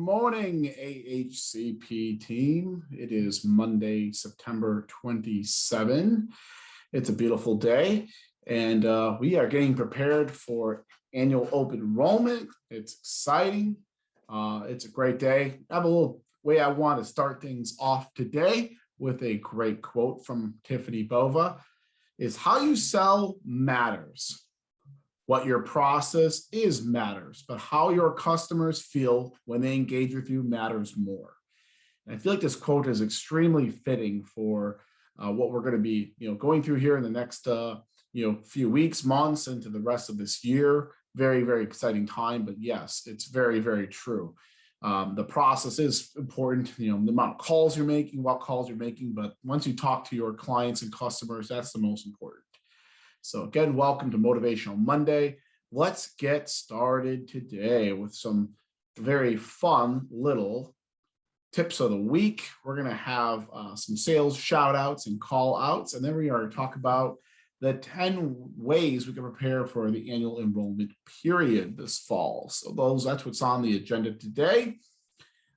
morning, AHCP team. It is Monday, September 27. It's a beautiful day, and we are getting prepared for annual open enrollment. It's exciting. It's a great day. I have a little way I want to start things off today with a great quote from Tiffany Bova. Is how you sell matters. What your process is matters, but how your customers feel when they engage with you matters more. And I feel like this quote is extremely fitting for what we're going to be, going through here in the next, few weeks, months, into the rest of this year. Very, very exciting time. But yes, it's very, very true. The process is important. The amount of calls you're making, what calls you're making. But once you talk to your clients and customers, that's the most important. So again, welcome to Motivational Monday. Let's get started today with some very fun little tips of the week. We're going to have some sales shout outs and call outs, and then we are going to talk about the 10 ways we can prepare for the annual enrollment period this fall. So that's what's on the agenda today.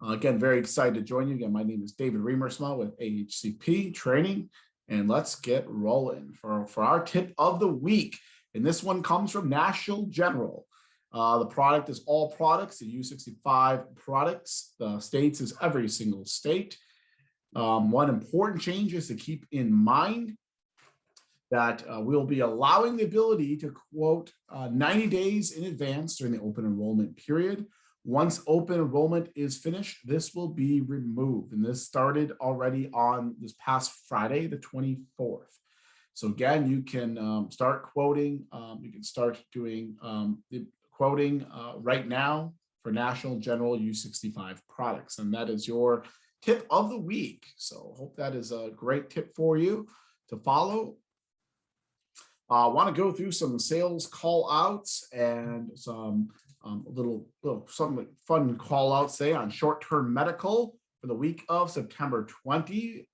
Again, very excited to join you. Again, my name is David Remersma with AHCP Training. And let's get rolling for our tip of the week. And this one comes from National General. The product is all products, the U65 products. The states is every single state. One important change is to keep in mind that we'll be allowing the ability to quote 90 days in advance during the open enrollment period. Once open enrollment is finished, this will be removed. And this started already on this past Friday, the 24th. So again, you can start quoting. You can start doing the quoting right now for National General U65 products. And that is your tip of the week. So hope that is a great tip for you to follow. I want to go through some sales call outs and some some fun call outs today on short-term medical for the week of September 20.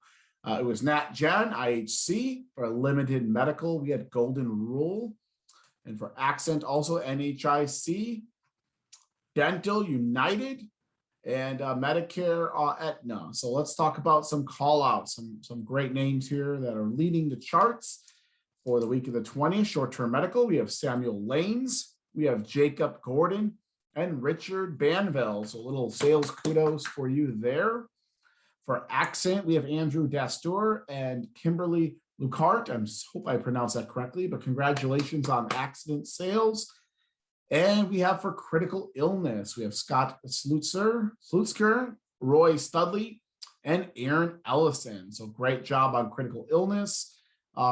It was Nat Gen, IHC. For limited medical, we had Golden Rule. And for Accent, also NHIC, Dental United, and Medicare Aetna. So let's talk about some call outs, some great names here that are leading the charts. For the week of the 20th, short-term medical, we have Samuel Lanes, we have Jacob Gordon, and Richard Banville. So a little sales kudos for you there. For Accent, we have Andrew Dastur and Kimberly Lucart. I hope I pronounced that correctly, but congratulations on accident sales. And we have for critical illness, we have Scott Slutzker, Roy Studley, and Aaron Ellison. So great job on critical illness.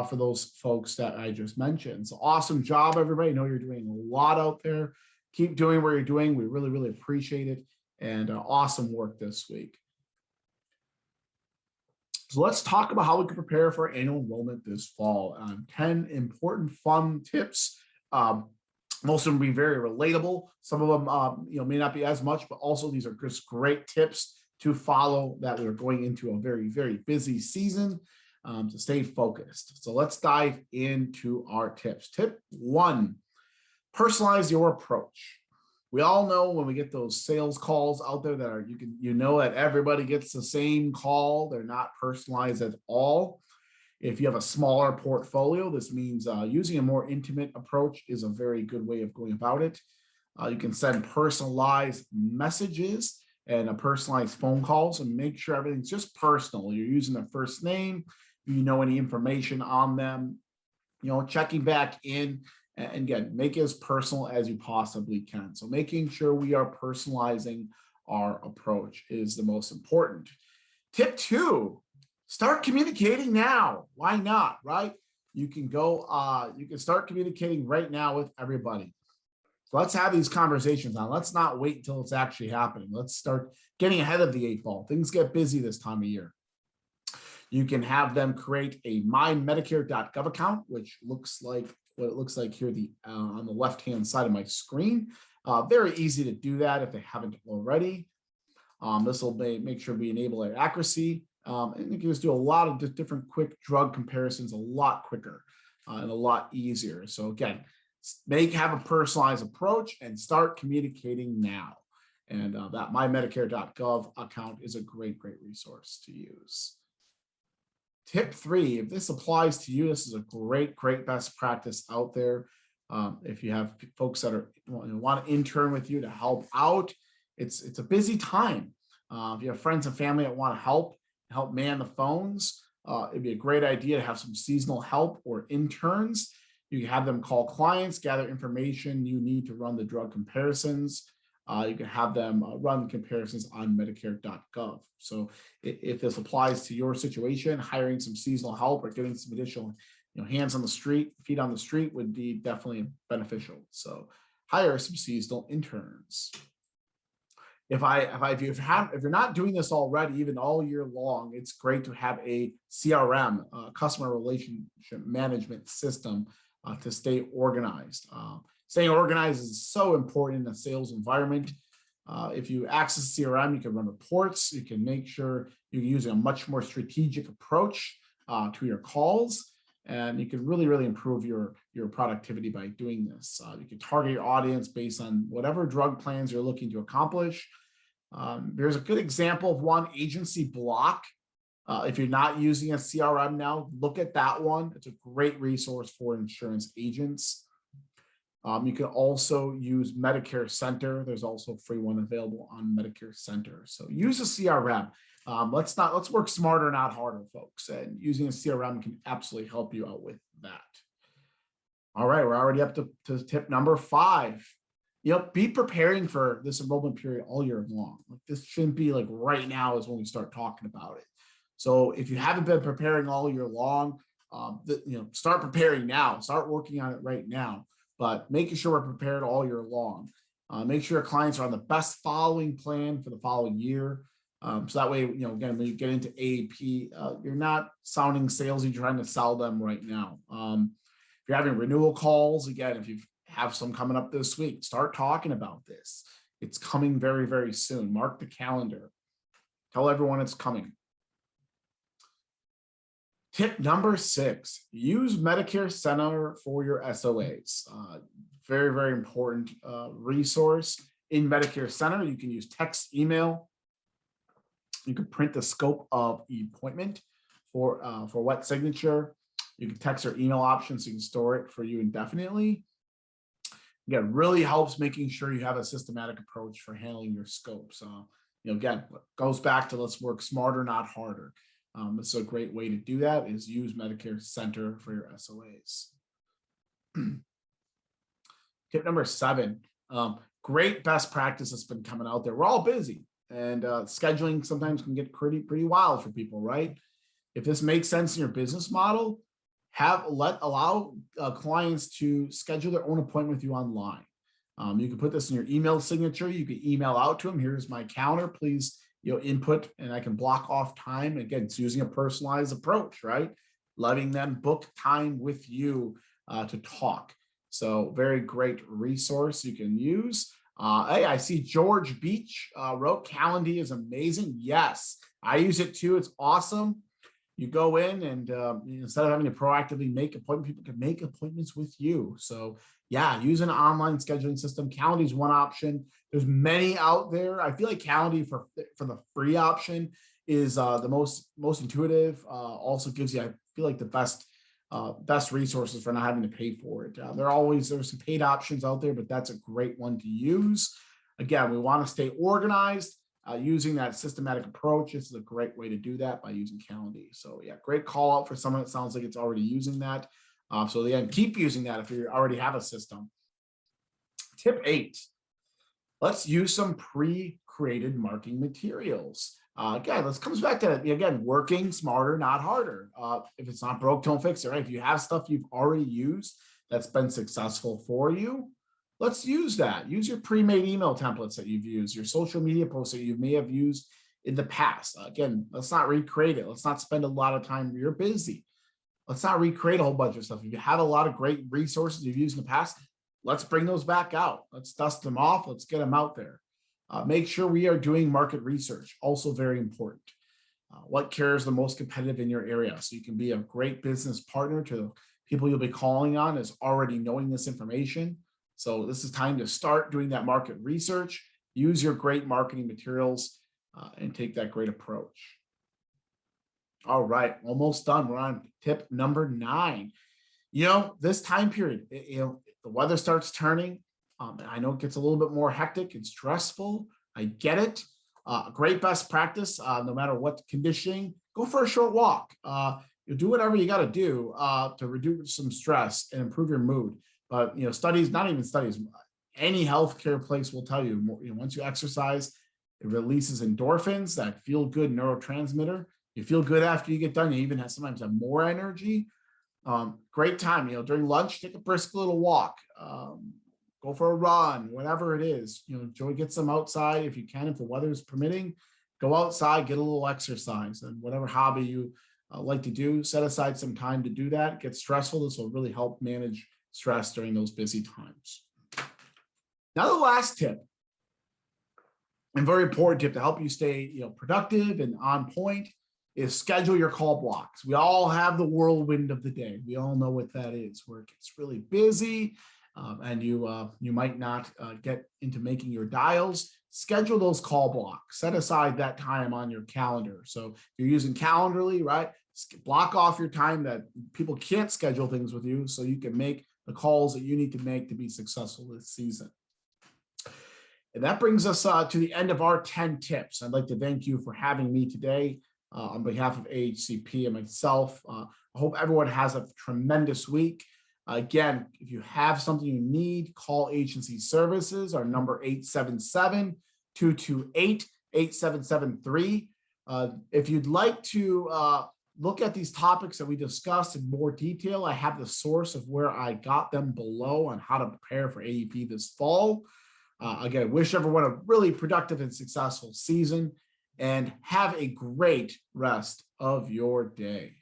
For those folks that I just mentioned. So awesome job, everybody. I know you're doing a lot out there. Keep doing what you're doing. We really, really appreciate it. And awesome work this week. So let's talk about how we can prepare for annual enrollment this fall. 10 important, fun tips. Most of them will be very relatable. Some of them may not be as much, but also these are just great tips to follow that we're going into a very, very busy season. To stay focused. So let's dive into our tips. Tip 1, personalize your approach. We all know when we get those sales calls out there that are, that everybody gets the same call. They're not personalized at all. If you have a smaller portfolio, this means using a more intimate approach is a very good way of going about it. You can send personalized messages and a personalized phone calls and make sure everything's just personal. You're using their first name. Any information on them, checking back in, and again, make it as personal as you possibly can. So making sure we are personalizing our approach is the most important. Tip 2, start communicating now. Why not, right? You can start communicating right now with everybody. So let's have these conversations now. Let's not wait until it's actually happening. Let's start getting ahead of the 8 ball. Things get busy this time of year. You can have them create a mymedicare.gov account, which looks like what it looks like here on the left-hand side of my screen. Very easy to do that if they haven't already. This will make sure we enable their accuracy. And you can just do a lot of different quick drug comparisons a lot quicker and a lot easier. So again, have a personalized approach and start communicating now. And that mymedicare.gov account is a great resource to use. Tip 3, if this applies to you, this is a great best practice out there. If you have folks that want to intern with you to help out, it's a busy time. If you have friends and family that want to help man the phones, it'd be a great idea to have some seasonal help or interns. You can have them call clients, gather information you need to run the drug comparisons. You can have them run comparisons on Medicare.gov. So if this applies to your situation, hiring some seasonal help or getting some additional hands on the street, feet on the street would be definitely beneficial. So hire some seasonal interns. If you're not doing this already, even all year long, it's great to have a CRM, customer relationship management system, to stay organized. Staying organized is so important in a sales environment. If you access CRM, you can run reports. You can make sure you're using a much more strategic approach to your calls, and you can really improve your productivity by doing this. You can target your audience based on whatever drug plans you're looking to accomplish. There's a good example of one, Agency Block. If you're not using a CRM now, look at that one. It's a great resource for insurance agents. You can also use Medicare Center. There's also a free one available on Medicare Center. So use a CRM. Let's work smarter, not harder, folks. And using a CRM can absolutely help you out with that. All right, we're already up to tip number 5. Be preparing for this enrollment period all year long. This shouldn't be like right now is when we start talking about it. So if you haven't been preparing all year long, start preparing now. Start working on it right now. But making sure we're prepared all year long. Make sure your clients are on the best following plan for the following year. So that way, again, when you get into AEP, you're not sounding salesy trying to sell them right now. If you're having renewal calls, again, if you have some coming up this week, start talking about this. It's coming very soon. Mark the calendar. Tell everyone it's coming. Tip number 6, use Medicare Center for your SOAs. Very important resource. In Medicare Center, you can use text, email. You can print the scope of the appointment for wet signature. You can text or email options, so you can store it for you indefinitely. Again, really helps making sure you have a systematic approach for handling your scopes. Again, goes back to let's work smarter, not harder. It's a great way to do that is use Medicare Center for your SOAs. Tip number 7, great best practice that's been coming out there. We're all busy, and scheduling sometimes can get pretty wild for people, right? If this makes sense in your business model, allow clients to schedule their own appointment with you online. You can put this in your email signature. You can email out to them. Here's my calendar. Please input, and I can block off time. Again, it's using a personalized approach, right? Letting them book time with you to talk. So very great resource you can use. Hey, I see George Beach wrote Calendly is amazing. Yes, I use it too. It's awesome. You go in and instead of having to proactively make appointments, people can make appointments with you. So yeah, use an online scheduling system. Calendly is one option. There's many out there. I feel like Calendly for the free option is the most intuitive. Also gives you, I feel like, the best resources for not having to pay for it. There's some paid options out there, but that's a great one to use. Again, we want to stay organized. Using that systematic approach, this is a great way to do that by using Calendly. So yeah, great call out for someone that sounds like it's already using that. So again, keep using that if you already have a system. Tip 8, let's use some pre-created marketing materials. Again, this comes back to, again, working smarter, not harder. If it's not broke, don't fix it, right? If you have stuff you've already used that's been successful for you, let's use that. Use your pre-made email templates that you've used, your social media posts that you may have used in the past. Again, let's not recreate it. Let's not spend a lot of time. You're busy. Let's not recreate a whole bunch of stuff. If you have a lot of great resources you've used in the past, let's bring those back out. Let's dust them off. Let's get them out there. Make sure we are doing market research. Also very important. What carrier is the most competitive in your area? So you can be a great business partner to the people you'll be calling on is already knowing this information. So this is time to start doing that market research. use your great marketing materials and take that great approach. All right, almost done. We're on tip number 9. This time period, the weather starts turning. I know it gets a little bit more hectic and stressful. I get it. Great best practice, no matter what conditioning, go for a short walk. You do whatever you got to do to reduce some stress and improve your mood. But studies, not even studies, any healthcare place will tell you, once you exercise, it releases endorphins, that feel good neurotransmitter. You feel good after you get done. You even sometimes have more energy. Great time, during lunch, take a brisk little walk, go for a run, whatever it is, enjoy, get some outside if you can, if the weather is permitting, go outside, get a little exercise, and whatever hobby you like to do, set aside some time to do that. It gets stressful. This will really help manage stress during those busy times. Now, the last tip, and very important tip to help you stay productive and on point, is schedule your call blocks. We all have the whirlwind of the day. We all know what that is, where it gets really busy and you might not get into making your dials. Schedule those call blocks. Set aside that time on your calendar. So if you're using Calendly, right, block off your time that people can't schedule things with you so you can make the calls that you need to make to be successful this season. And that brings us to the end of our 10 tips. I'd like to thank you for having me today. On behalf of AHCP and myself, I hope everyone has a tremendous week. Again, if you have something you need, call agency services. Our number 877-228-8773. If you'd like to look at these topics that we discussed in more detail, I have the source of where I got them below on how to prepare for AEP this fall. Again, wish everyone a really productive and successful season, and have a great rest of your day.